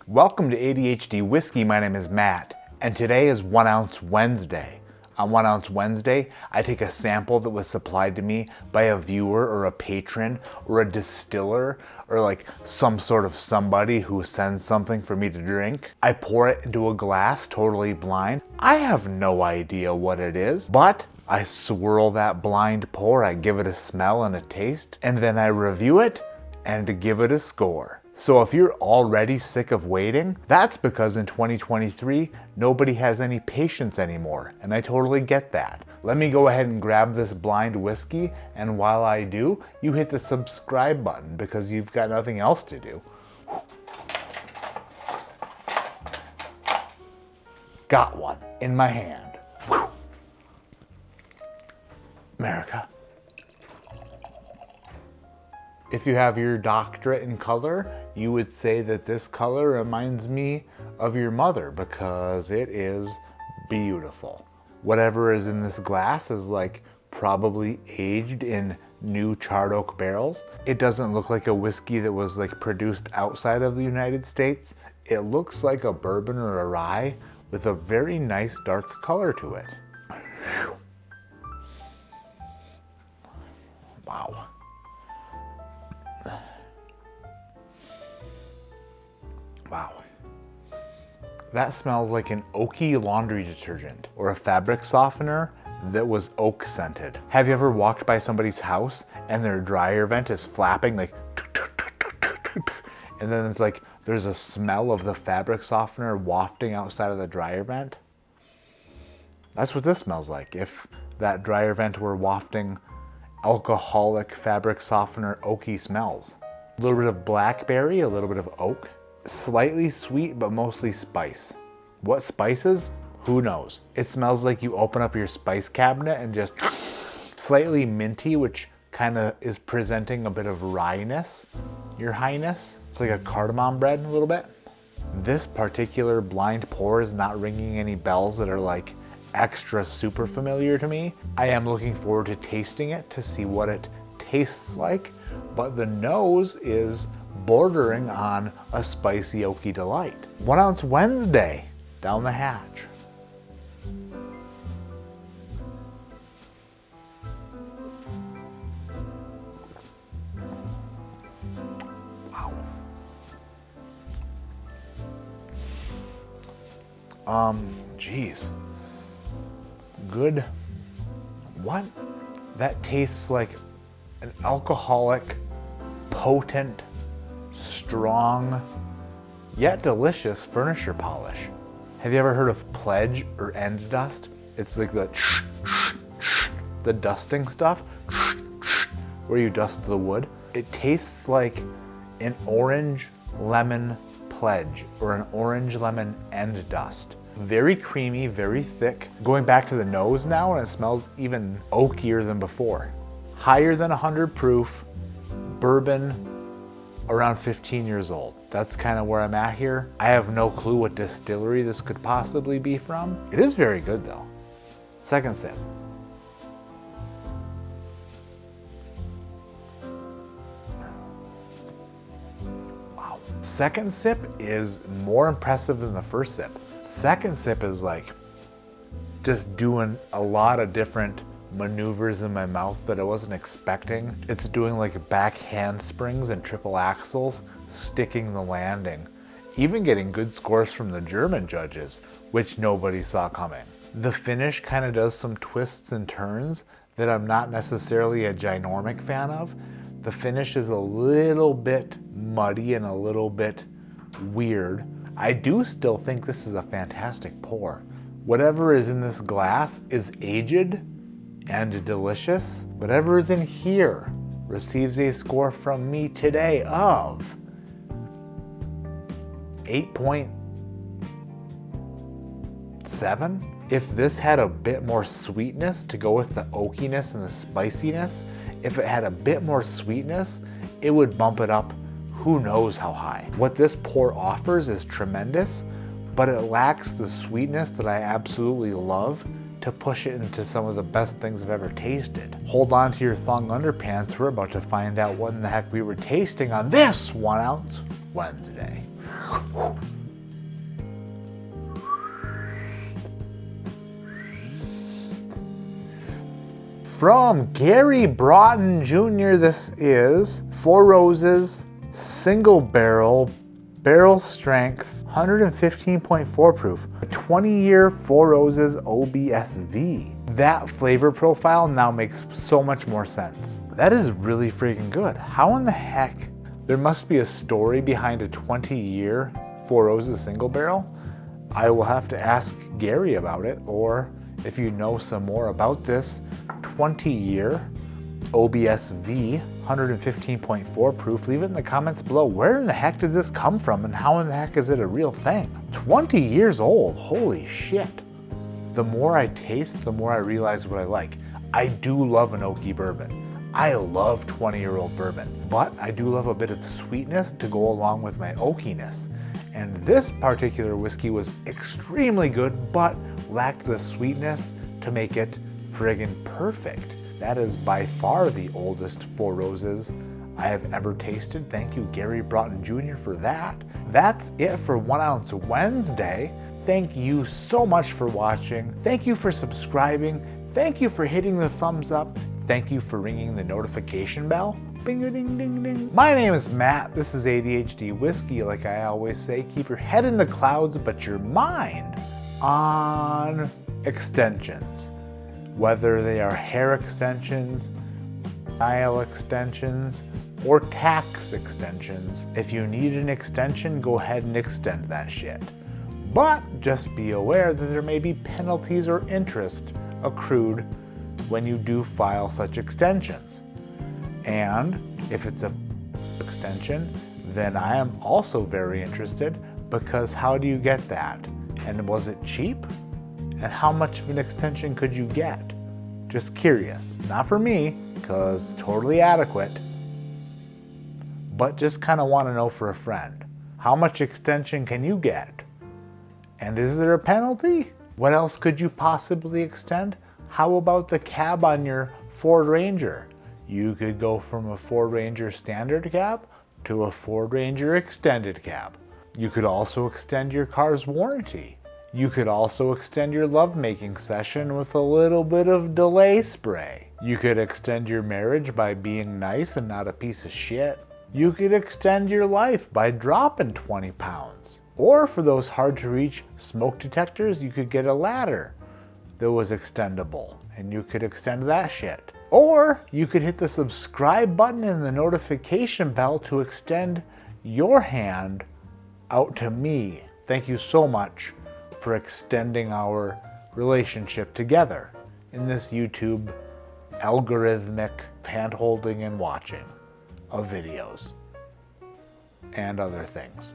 Welcome to ADHD Whiskey. My name is Matt, and today is 1 Ounce Wednesday. On 1 Ounce Wednesday, I take a sample that was supplied to me by a viewer or a patron or a distiller or like some sort of somebody who sends something for me to drink. I pour it into a glass totally blind. I have no idea what it is, but I swirl that blind pour, I give it a smell and a taste, and then I review it and give it a score. So if you're already sick of waiting, that's because in 2023, nobody has any patience anymore, and I totally get that. Let me go ahead and grab this blind whiskey, and while I do, you hit the subscribe button because you've got nothing else to do. Got one in my hand. America. If you have your doctorate in color, you would say that this color reminds me of your mother because it is beautiful. Whatever is in this glass is like probably aged in new charred oak barrels. It doesn't look like a whiskey that was like produced outside of the United States. It looks like a bourbon or a rye with a very nice dark color to it. Wow. Wow. That smells like an oaky laundry detergent or a fabric softener that was oak scented. Have you ever walked by somebody's house and their dryer vent is flapping like and then it's like there's a smell of the fabric softener wafting outside of the dryer vent? That's what this smells like if that dryer vent were wafting alcoholic fabric softener oaky smells. A little bit of blackberry, a little bit of oak. Slightly sweet, but mostly spice. What spices? Who knows? It smells like you open up your spice cabinet and just slightly minty, which kind of is presenting a bit of wryness, your highness. It's like a cardamom bread a little bit. This particular blind pour is not ringing any bells that are like extra super familiar to me. I am looking forward to tasting it to see what it tastes like, but the nose is bordering on a spicy oaky delight. 1 Ounce Wednesday down the hatch. Wow. Geez. Good. What? That tastes like an alcoholic, potent, strong, yet delicious furniture polish. Have you ever heard of pledge or end dust? It's like the dusting stuff where you dust the wood. It tastes like an orange lemon pledge or an orange lemon end dust. Very creamy, very thick. Going back to the nose now, and it smells even oakier than before. Higher than 100 proof, bourbon, around 15 years old. That's kind of where I'm at here. I have no clue what distillery this could possibly be from. It is very good though. Second sip. Wow. Second sip is more impressive than the first sip. Second sip is like just doing a lot of different maneuvers in my mouth that I wasn't expecting. It's doing like back handsprings and triple axles, sticking the landing, even getting good scores from the German judges, which nobody saw coming. The finish kind of does some twists and turns that I'm not necessarily a ginormic fan of. The finish is a little bit muddy and a little bit weird. I do still think this is a fantastic pour. Whatever is in this glass is aged and delicious. Whatever is in here receives a score from me today of 8.7. If this had a bit more sweetness to go with the oakiness and the spiciness, if it had a bit more sweetness, it would bump it up who knows how high. What this pour offers is tremendous, but it lacks the sweetness that I absolutely love to push it into some of the best things I've ever tasted. Hold on to your thong underpants. We're about to find out what in the heck we were tasting on this 1 Ounce Wednesday. From Gary Broughton Jr., this is Four Roses Single Barrel Strength 115.4 proof, a 20-year Four Roses OBSV. That flavor profile now makes so much more sense. That is really freaking good. How in the heck? There must be a story behind a 20-year Four Roses single barrel. I will have to ask Gary about it, or if you know some more about this 20-year OBSV 115.4 proof, leave it in the comments below. Where in the heck did this come from, and how in the heck is it a real thing? 20 years old, holy shit. The more I taste, the more I realize what I like. I do love an oaky bourbon. I love 20-year-old bourbon, but I do love a bit of sweetness to go along with my oakiness. And this particular whiskey was extremely good, but lacked the sweetness to make it friggin' perfect. That is by far the oldest Four Roses I have ever tasted. Thank you, Gary Broughton Jr. for that. That's it for 1 Ounce Wednesday. Thank you so much for watching. Thank you for subscribing. Thank you for hitting the thumbs up. Thank you for ringing the notification bell. Bing-a-ding-ding-ding. My name is Matt. This is ADHD Whiskey. Like I always say, keep your head in the clouds, but your mind on extensions. Whether they are hair extensions, style extensions, or tax extensions. If you need an extension, go ahead and extend that shit. But just be aware that there may be penalties or interest accrued when you do file such extensions. And if it's a extension, then I am also very interested, because how do you get that? And was it cheap? And how much of an extension could you get? Just curious. Not for me, because totally adequate, but just kind of want to know for a friend. How much extension can you get? And is there a penalty? What else could you possibly extend? How about the cab on your Ford Ranger? You could go from a Ford Ranger standard cab to a Ford Ranger extended cab. You could also extend your car's warranty. You could also extend your lovemaking session with a little bit of delay spray. You could extend your marriage by being nice and not a piece of shit. You could extend your life by dropping 20 pounds. Or for those hard to reach smoke detectors, you could get a ladder that was extendable, and you could extend that shit. Or you could hit the subscribe button and the notification bell to extend your hand out to me. Thank you so much for extending our relationship together in this YouTube algorithmic hand-holding and watching of videos and other things.